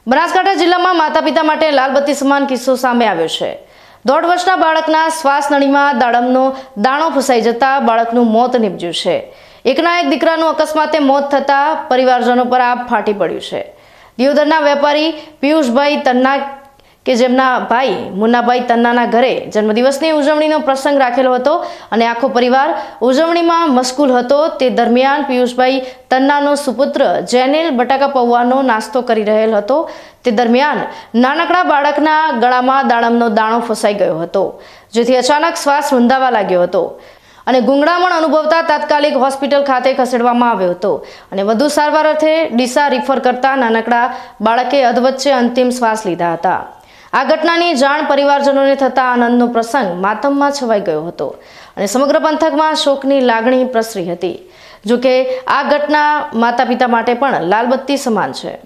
બનાસકાંઠા જિલ્લામાં માતા-પિતા માટે લાલબત્તી સમાન કિસ્સો સામે આવ્યો છે। 1.5 વર્ષના બાળકના શ્વાસ નળીમાં દાડમનો દાણો ફસાઈ જતા બાળકનું મોત નીપજ્યું છે। એકના એક દીકરાનું અકસ્માતે મોત થતા પરિવારજનો પર આભ ફાટી પડ્યું છે। દિયોદરના વેપારી પિયુષભાઈ તન્ના કે જેમના ભાઈ મુન્નાભાઈ તન્નાના ઘરે જન્મદિવસની ઉજવણીનો પ્રસંગ રાખેલો હતો અને આખો પરિવાર ઉજવણીમાં મશગુલ હતો। તે દરમિયાન પિયુષભાઈ તન્નાનો સુપુત્ર જેનિલ બટાકા પૌવાનો નાસ્તો કરી રહેલ હતો। તે દરમિયાન નાનકડા બાળકના ગળામાં દાડમનો દાણો ફસાઈ ગયો હતો, જેથી અચાનક શ્વાસ રૂંધાવા લાગ્યો હતો અને ગુંગળામણ અનુભવતા તાત્કાલિક હોસ્પિટલ ખાતે ખસેડવામાં આવ્યો હતો અને વધુ સારવાર અર્થે ડીસા રિફર કરતા નાનકડા બાળકે અધવચ્ચે અંતિમ શ્વાસ લીધા હતા। આ ઘટનાની જાણ પરિવારજનોને થતા આનંદનો પ્રસંગ માતમમાં છવાઈ ગયો હતો અને સમગ્ર પંથકમાં શોકની લાગણી પ્રસરી હતી। જો કે આ ઘટના માતા-પિતા માટે પણ લાલબત્તી સમાન છે।